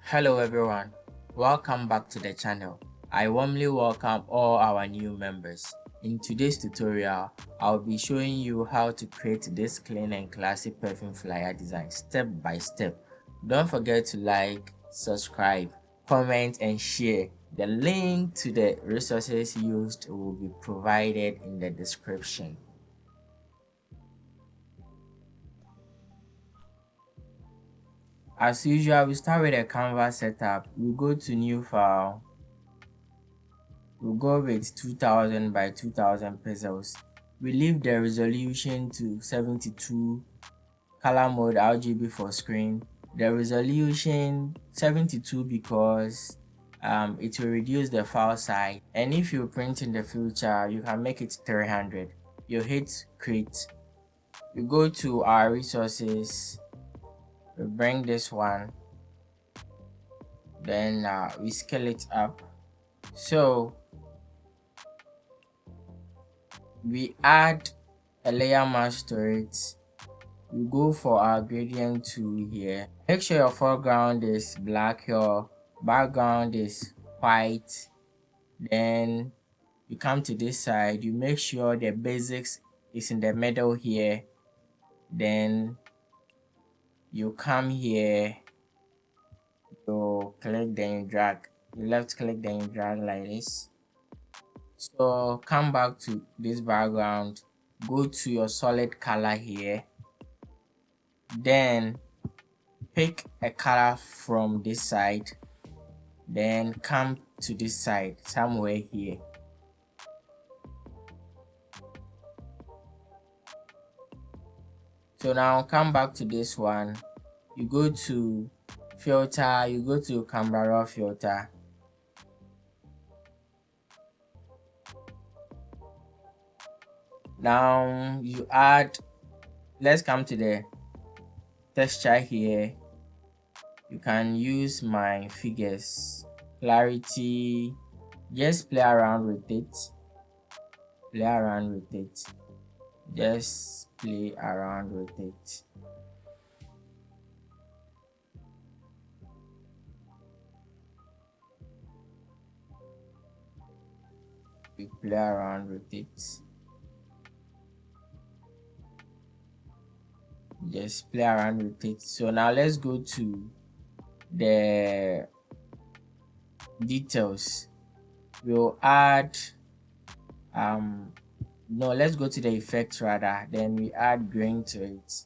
Hello everyone, welcome back to the channel. I warmly welcome all our new members. In today's tutorial, I'll be showing you how to create this clean and classic perfume flyer design step by step. Don't forget to like, subscribe, comment and share. The link to the resources used will be provided in the description. As usual, we start with a canvas setup. We go to new file. We'll go with 2000 by 2000 pixels. We leave the resolution to 72, color mode RGB for screen. The resolution 72 because it will reduce the file size, and if you print in the future you can make it 300. You hit create. We go to our resources, we bring this one, then we scale it up. So we add a layer mask to it. We go for our gradient tool here. Make sure your foreground is black, your background is white. Then you come to this side, you make sure the basics is in the middle here. Then you come here, you click, then you drag. You left click, then you drag like this. So come back to this background, go to your solid color here, then pick a color from this side, then come to this side somewhere here. So now come back to this one, you go to filter, you go to camera raw filter. Now you add, let's come to the texture here. You can use my figures, clarity, just play around with it, just play around with it. We play around with it, just play around with it. So now let's go to the details. We'll add no, let's go to the effects rather, then we add grain to it.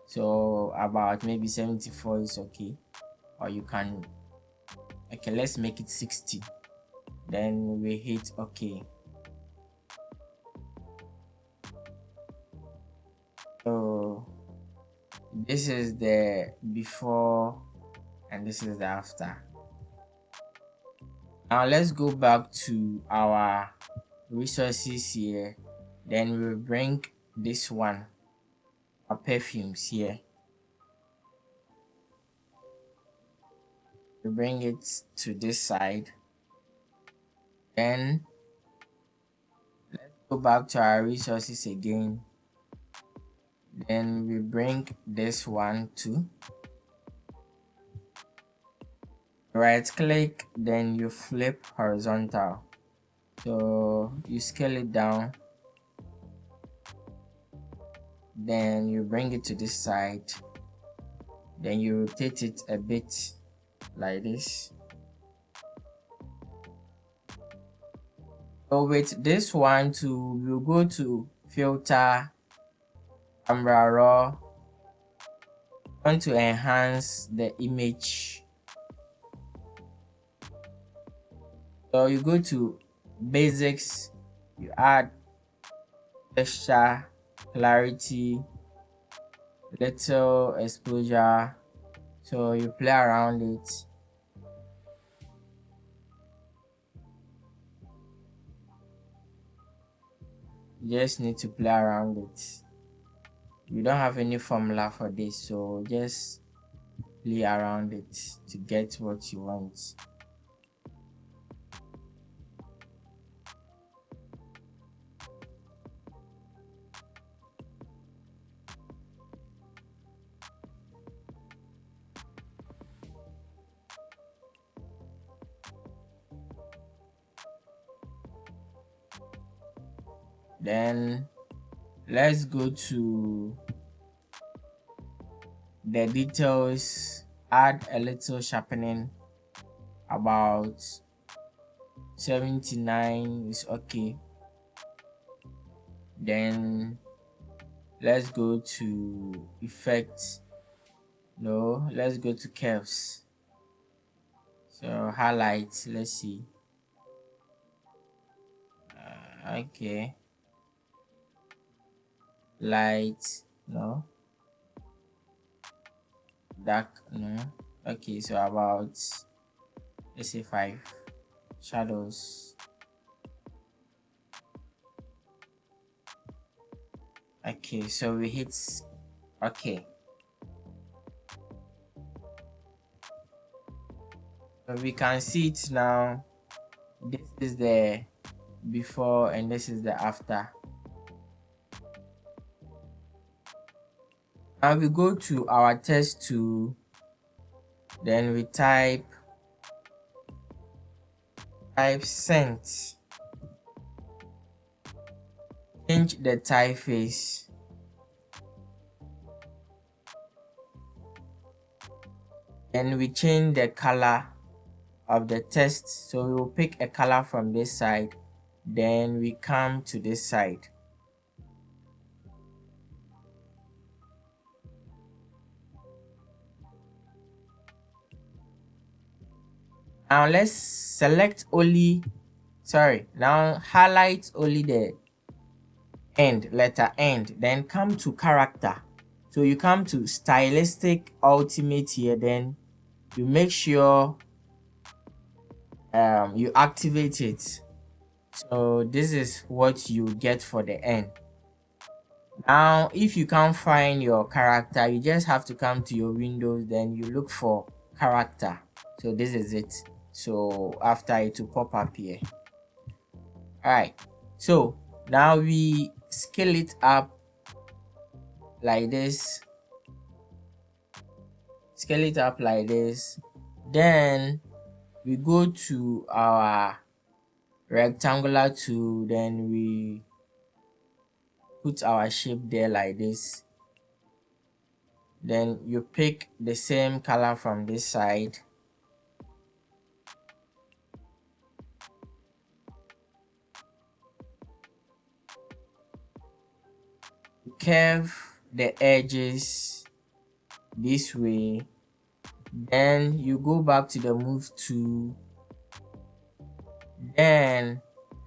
So about maybe 74 is okay, or you can, okay, let's make it 60, then we hit okay. So this is the before and this is the after. Now let's go back to our resources here, then we'll bring this one, our perfumes here. We bring it to this side, then let's go back to our resources again, then we bring this one too. Right click, then you flip horizontal, so you scale it down, then you bring it to this side, then you rotate it a bit like this. So with this one too, we'll go to filter, camera raw, want to enhance the image, so you go to basics, you add texture, clarity, little exposure, so you play around it. You just need to play around it. You don't have any formula for this, so just play around it to get what you want. Then let's go to the details, add a little sharpening, about 79 is okay. Then let's go to effects. No, let's go to curves. So highlights, let's see. Okay, light, no, dark, no. Okay, so about, let's say 5. Shadows. Okay, so we hit okay. So we can see it now. This is the before and this is the after. Now we go to our text tool, then we type scent, change the typeface, then we change the color of the text. So we will pick a color from this side, then we come to this side. Now let's select only, now highlight only the end, letter end, then come to character. So you come to stylistic ultimate here, then you make sure you activate it. So this is what you get for the end. Now if you can't find your character, you just have to come to your windows, then you look for character. So this is it. So after it will pop up here. Alright, so now we scale it up like this, then we go to our rectangular tool, then we put our shape there like this, then you pick the same color from this side, curve the edges this way, then you go back to the move tool, then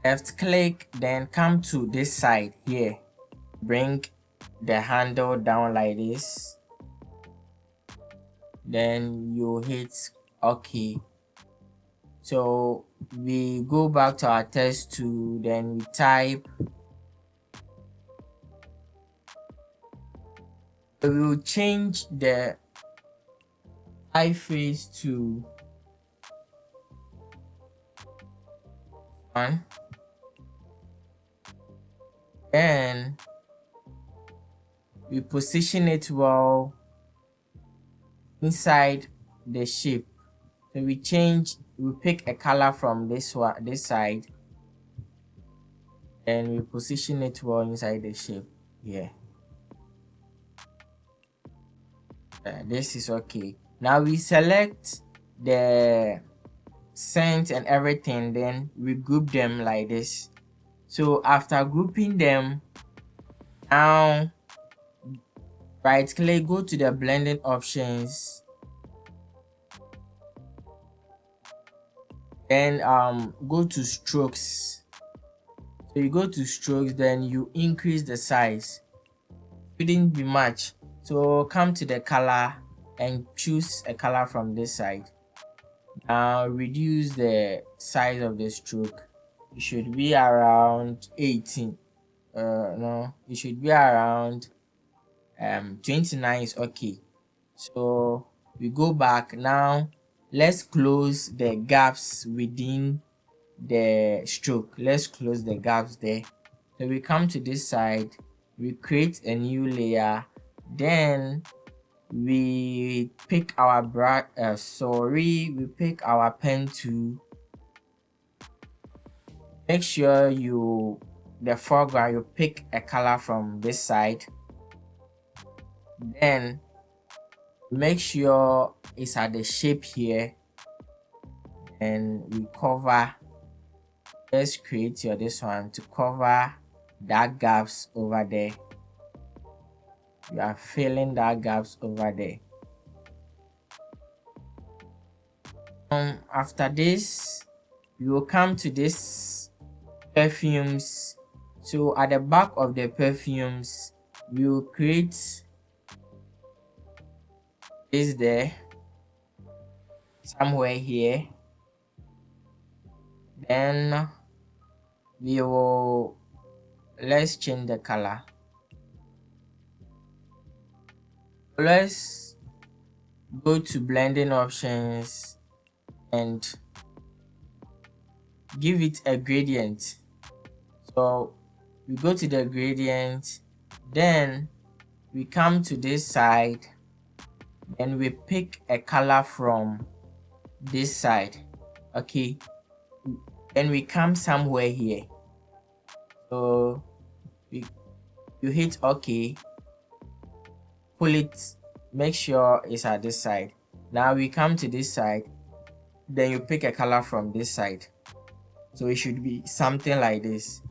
left click, then come to this side here, bring the handle down like this, then you hit OK. So we go back to our text tool, then we type, we will change the typeface to 1, then we position it well inside the shape. So we pick a color from this side, and we position it well inside the shape here. This is okay. Now we select the scent and everything, then we group them like this. So after grouping them, now right click, go to the blending options, then go to strokes. So you go to strokes, then you increase the size. Shouldn't be much, so come to the color and choose a color from this side. Now reduce the size of the stroke. It should be around 18. No, it should be around 29 is okay. So we go back. Now let's close the gaps within the stroke. Let's close the gaps there. So we come to this side, we create a new layer, then we pick our we pick our pen tool. Make sure you the foreground, you pick a color from this side, then make sure it's at the shape here, and we cover. Let's create this one to cover that gaps over there. You are filling that gaps over there. After this, you will come to this perfumes. So at the back of the perfumes, we will create this there somewhere here. Then we will, let's change the color. Let's go to blending options and give it a gradient. So we go to the gradient, then we come to this side, and we pick a color from this side. Okay, then we come somewhere here, so you hit OK, pull it, make sure it's at this side. Now we come to this side, then you pick a color from this side, so it should be something like this.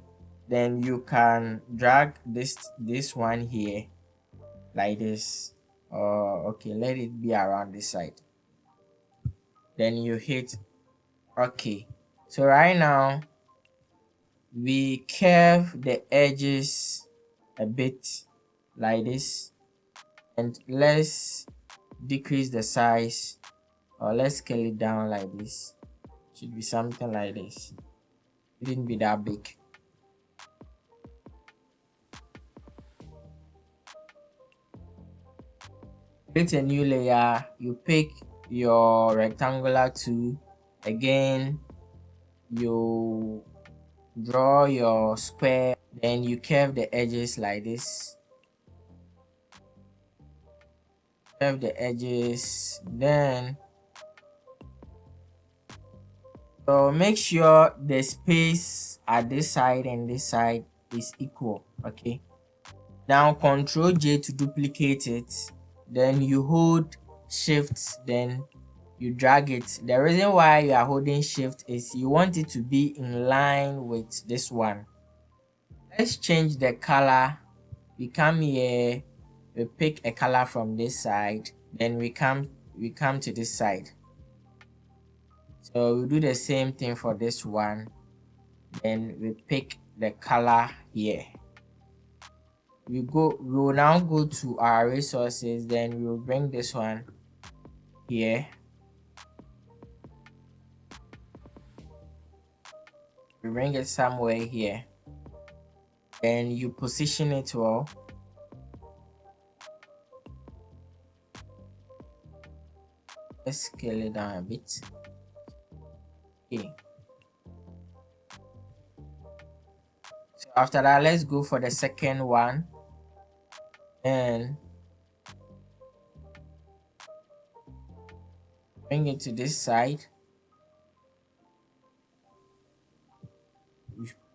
Then you can drag this one here like this. Okay, let it be around this side, then you hit OK. So right now we curve the edges a bit like this, and let's decrease the size, or let's scale it down like this. Should be something like this. It didn't be that big. Create a new layer. You pick your rectangular tool again, you draw your square, then you curve the edges like this. Curve the edges, then so make sure the space at this side and this side is equal. Okay, now Ctrl J to duplicate it, then you hold shift, then you drag it. The reason why you are holding shift is you want it to be in line with this one. Let's change the color. We come here, we pick a color from this side, then we come to this side. So we do the same thing for this one, then we pick the color here. We will now go to our resources, then we will bring this one here. We bring it somewhere here, then you position it well. Let's scale it down a bit. Okay, so after that, let's go for the second one, and bring it to this side.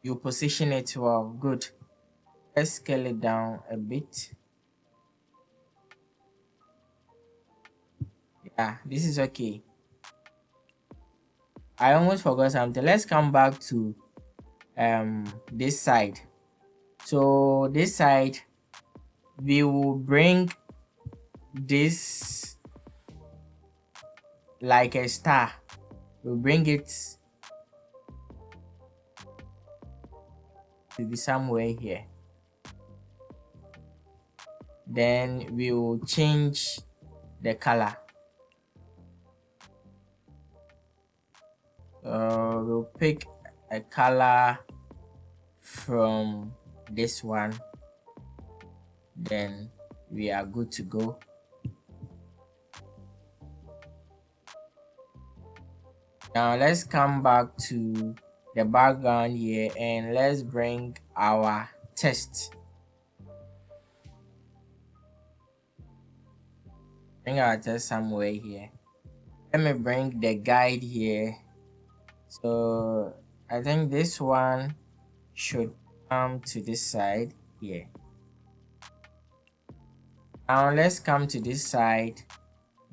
You position it well. Good. Let's scale it down a bit. Yeah, this is okay. I almost forgot something. Let's come back to this side. So this side, we will bring this like a star. We'll bring it to be somewhere here. Then we will change the color. We'll pick a color from this one, then we are good to go. Now let's come back to the background here, and let's bring our text. Bring our text somewhere here. Let me bring the guide here. So I think this one should come to this side here. Now let's come to this side.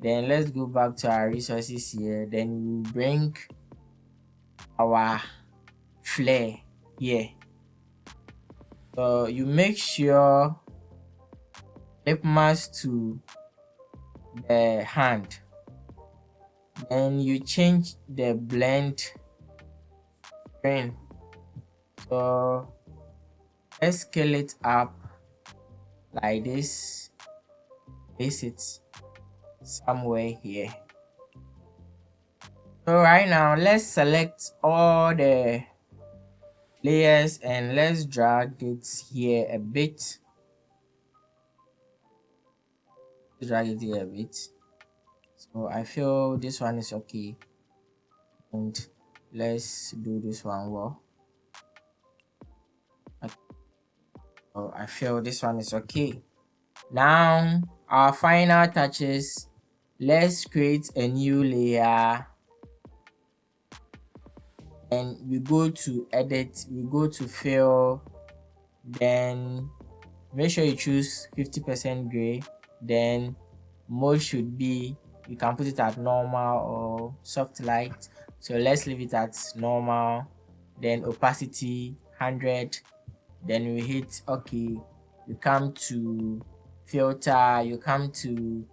Then let's go back to our resources here. Then we bring our flare here. So you make sure it mask to the hand. Then you change the blend screen. So let's scale it up like this. Place it somewhere here. So right now let's select all the layers and let's drag it here a bit. Drag it here a bit. So I feel this one is okay, and let's do this one well. So I feel this one is okay. Now our final touches, let's create a new layer and we go to edit, we go to fill, then make sure you choose 50% gray, then mode should be, you can put it at normal or soft light. So let's leave it at normal, then opacity 100, then we hit okay. You come to filter, you come to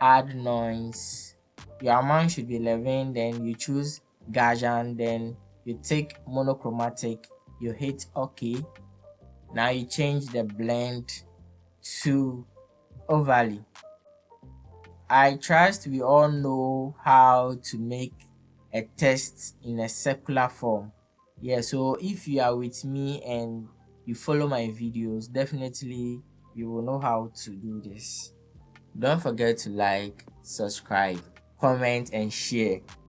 add noise, your amount should be 11, then you choose Gaussian, then you take monochromatic, you hit okay. Now you change the blend to overlay. I trust we all know how to make a text in a circular form. Yeah, so if you are with me and you follow my videos, definitely you will know how to do this. Don't forget to like, subscribe, comment and share.